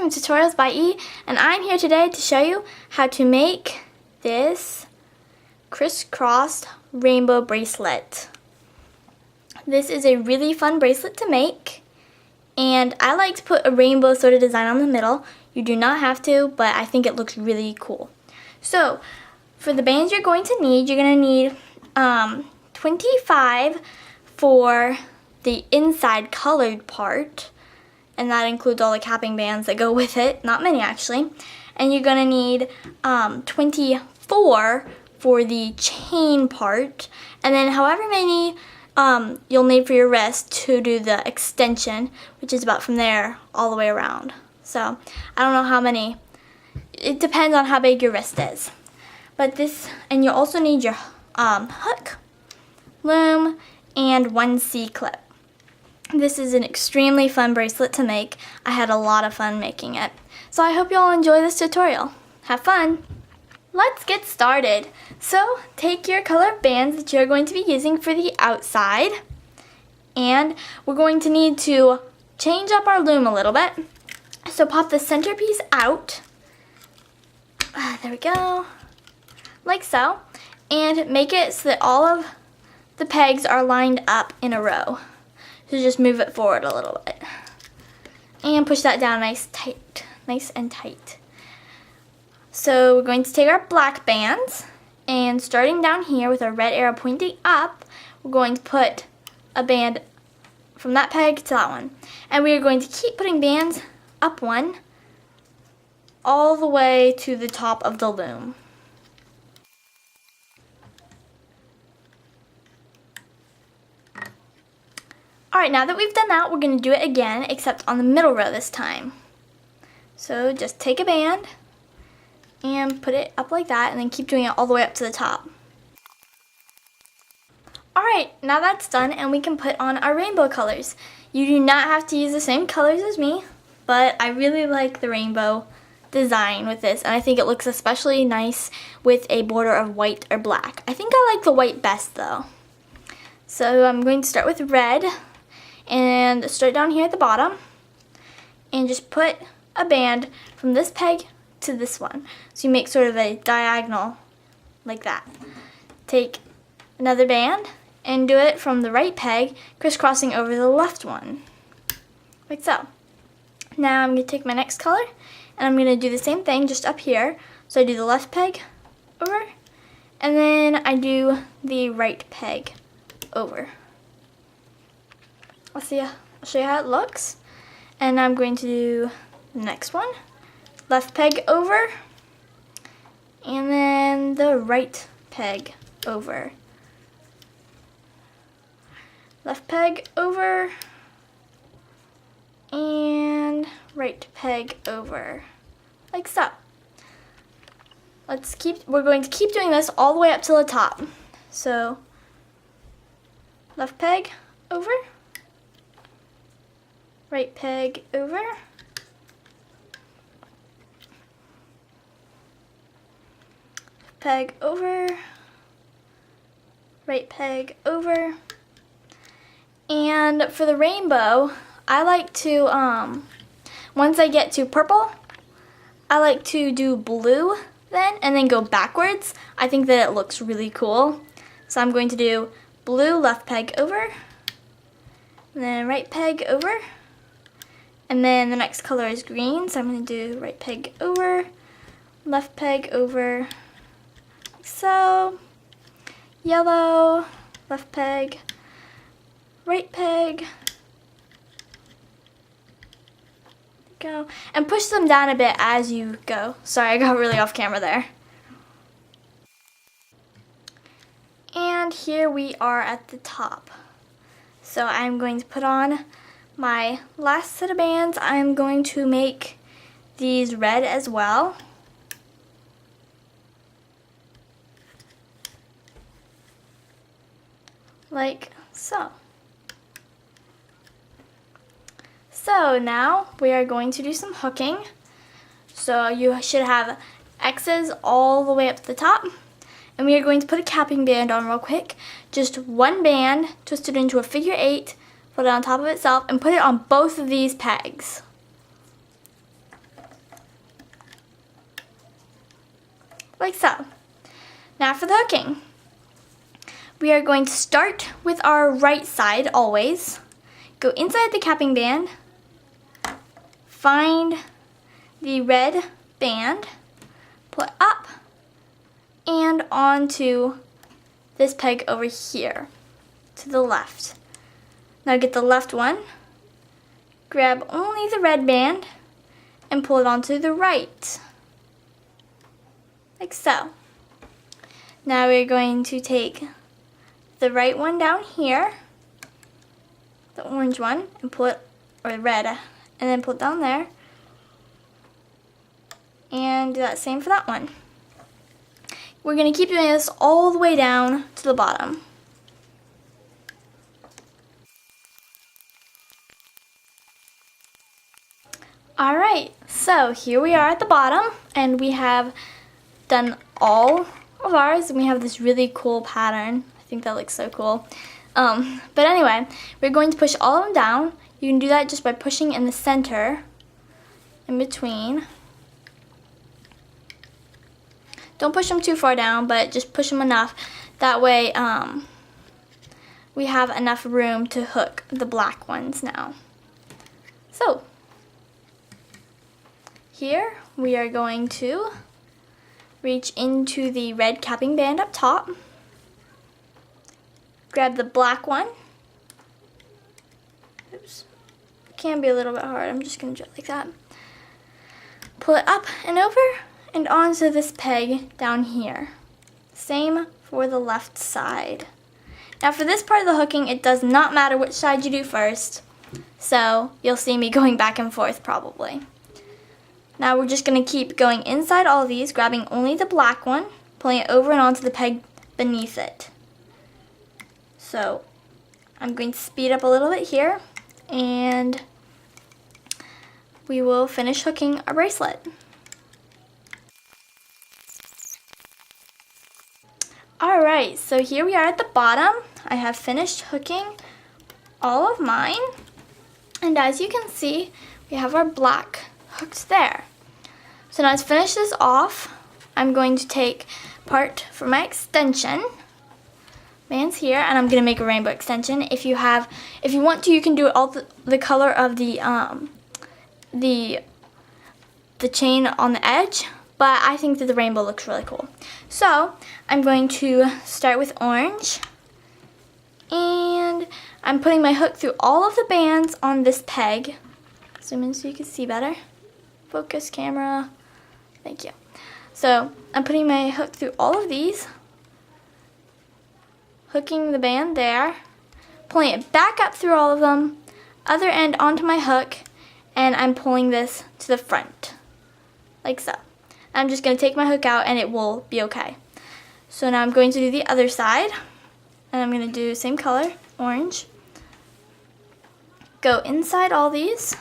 welcome to Tutorials by E, and I'm here today to show you how to make this crisscross rainbow bracelet. This is a really fun bracelet to make, and I like to put a rainbow sort of design on the middle. You do not have to, but I think it looks really cool. So, for the bands you're going to need, you're going to need 25 for the inside colored part, and that includes all the capping bands that go with it, not many actually. And you're going to need 24 for the chain part, and then however many you'll need for your wrist to do the extension, which is about from there all the way around. So I don't know how many, it depends on how big your wrist is. But this, and you'll also need your hook, loom, and one C-clip. This is an extremely fun bracelet to make. I had a lot of fun making it. So I hope you all enjoy this tutorial. Have fun! Let's get started. So take your colored bands that you're going to be using for the outside, and we're going to need to change up our loom a little bit. So pop the centerpiece out. There we go. Like so. And make it so that all of the pegs are lined up in a row. So just move it forward a little bit. And push that down nice and tight. So we're going to take our black bands, and starting down here with our red arrow pointing up, we're going to put a band from that peg to that one. And we are going to keep putting bands up one all the way to the top of the loom. Alright, now that we've done that, we're going to do it again, except on the middle row this time. So just take a band and put it up like that, and then keep doing it all the way up to the top. Alright, now that's done, and we can put on our rainbow colors. You do not have to use the same colors as me, but I really like the rainbow design with this, and I think it looks especially nice with a border of white or black. I think I like the white best though. So I'm going to start with red, and start down here at the bottom, and just put a band from this peg to this one. So you make sort of a diagonal like that. Take another band and do it from the right peg, crisscrossing over the left one, like so. Now I'm going to take my next color, and I'm going to do the same thing just up here. So I do the left peg over, and then I do the right peg over. I'll show you how it looks. And I'm going to do the next one. Left peg over, and then the right peg over. Left peg over, and right peg over. Like so. We're going to keep doing this all the way up to the top. So, left peg over, right peg over, peg over, right peg over. And for the rainbow, I like to, once I get to purple, I like to do blue then, and then go backwards. I think that it looks really cool. So I'm going to do blue, left peg over, and then right peg over. And then the next color is green, so I'm going to do right peg over, left peg over, like so, yellow, left peg, right peg, go, and push them down a bit as you go. Sorry, I got really off camera there. And here we are at the top. So I'm going to put on my last set of bands. I'm going to make these red as well. Like so. So now we are going to do some hooking. So you should have X's all the way up to the top. And we are going to put a capping band on real quick. Just one band twisted into a figure 8. Put it on top of itself and put it on both of these pegs. like so. Now for the hooking. We are going to start with our right side always. Go inside the capping band, find the red band, pull it up and onto this peg over here to the left. Now get the left one, grab only the red band and pull it onto the right, like so. Now we're going to take the right one down here, the orange one, and pull it, or the red, and then pull it down there, and do that same for that one. We're going to keep doing this all the way down to the bottom. Alright, so here we are at the bottom, and we have done all of ours, and we have this really cool pattern. I think that looks so cool. But anyway, we're going to push all of them down. You can do that just by pushing in the center, in between. Don't push them too far down, but just push them enough. That way we have enough room to hook the black ones now. So, here we are going to reach into the red capping band up top. Grab the black one. Oops. It can be a little bit hard. I'm just going to do it like that. Pull it up and over and onto this peg down here. Same for the left side. Now for this part of the hooking, it does not matter which side you do first. So you'll see me going back and forth probably. Now we're just going to keep going inside all of these, grabbing only the black one, pulling it over and onto the peg beneath it. So I'm going to speed up a little bit here, and we will finish hooking our bracelet. Alright, so here we are at the bottom. I have finished hooking all of mine, and as you can see, we have our black hooked there. So now to finish this off, I'm going to take part for my extension bands here, and I'm going to make a rainbow extension. If you want to, you can do it all the color of the chain on the edge, but I think that the rainbow looks really cool. So I'm going to start with orange, and I'm putting my hook through all of the bands on this peg. Zoom in so you can see better. Focus camera. Thank you. So I'm putting my hook through all of these, hooking the band there, pulling it back up through all of them, other end onto my hook, and I'm pulling this to the front, like so. I'm just going to take my hook out and it will be okay. So now I'm going to do the other side, and I'm going to do same color, orange. Go inside all these,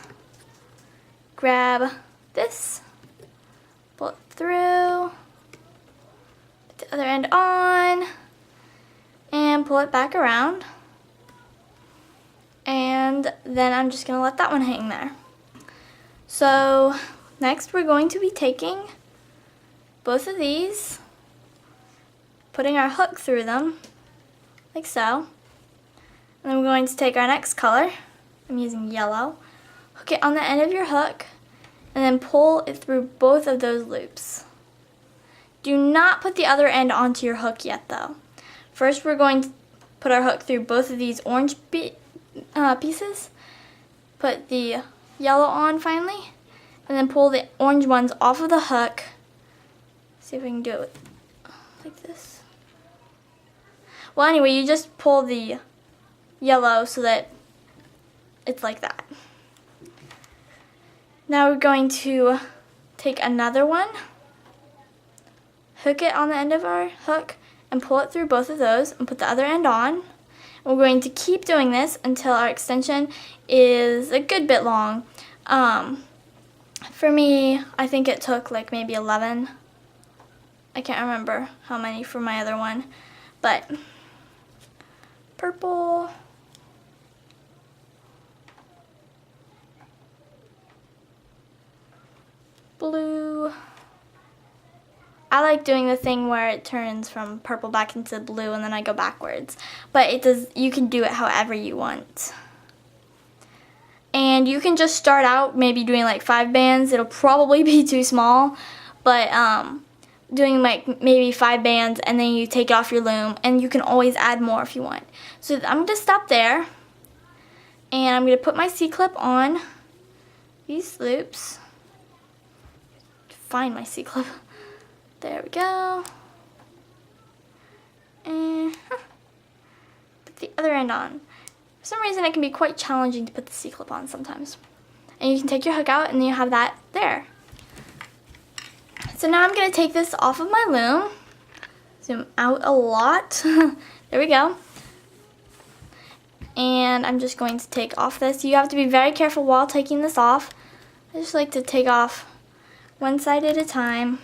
grab this, pull it through, put the other end on, and pull it back around. And then I'm just going to let that one hang there. So next we're going to be taking both of these, putting our hook through them, like so. And then we're going to take our next color, I'm using yellow, hook it on the end of your hook, and then pull it through both of those loops. Do not put the other end onto your hook yet though. First we're going to put our hook through both of these orange pieces, put the yellow on finally, and then pull the orange ones off of the hook. See if we can do it like this. Well, anyway, you just pull the yellow so that it's like that. Now we're going to take another one, hook it on the end of our hook, and pull it through both of those, and put the other end on. We're going to keep doing this until our extension is a good bit long. For me, I think it took like maybe 11. I can't remember how many for my other one, but purple, blue, I like doing the thing where it turns from purple back into blue and then I go backwards. But it does. You can do it however you want. And you can just start out maybe doing like 5 bands. It'll probably be too small, but doing like maybe 5 bands and then you take off your loom, and you can always add more if you want. So I'm going to stop there, and I'm going to put my C-clip on these loops. Find my C-clip. There we go. And put the other end on. For some reason it can be quite challenging to put the C-clip on sometimes. And you can take your hook out and then you have that there. So now I'm going to take this off of my loom. Zoom out a lot. There we go. And I'm just going to take off this. You have to be very careful while taking this off. I just like to take off one side at a time.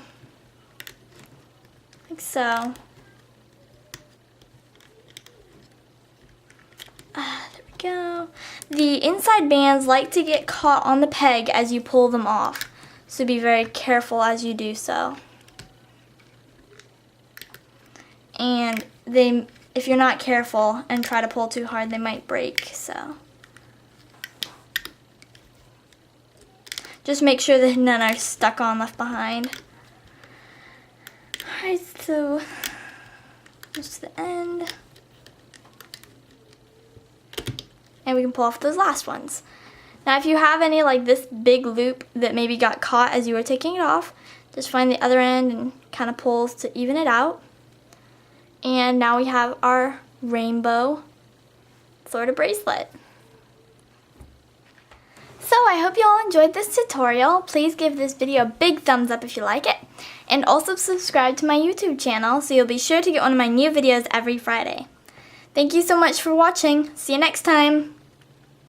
Like so. There we go. The inside bands like to get caught on the peg as you pull them off. So be very careful as you do so. And if you're not careful and try to pull too hard, they might break. So just make sure that none are stuck on left behind. Alright, so just the end. And we can pull off those last ones. Now if you have any like this big loop that maybe got caught as you were taking it off, just find the other end and kind of pull to even it out. And now we have our rainbow Florida bracelet. So I hope you all enjoyed this tutorial. Please give this video a big thumbs up if you like it. And also subscribe to my YouTube channel so you'll be sure to get one of my new videos every Friday. Thank you so much for watching. See you next time.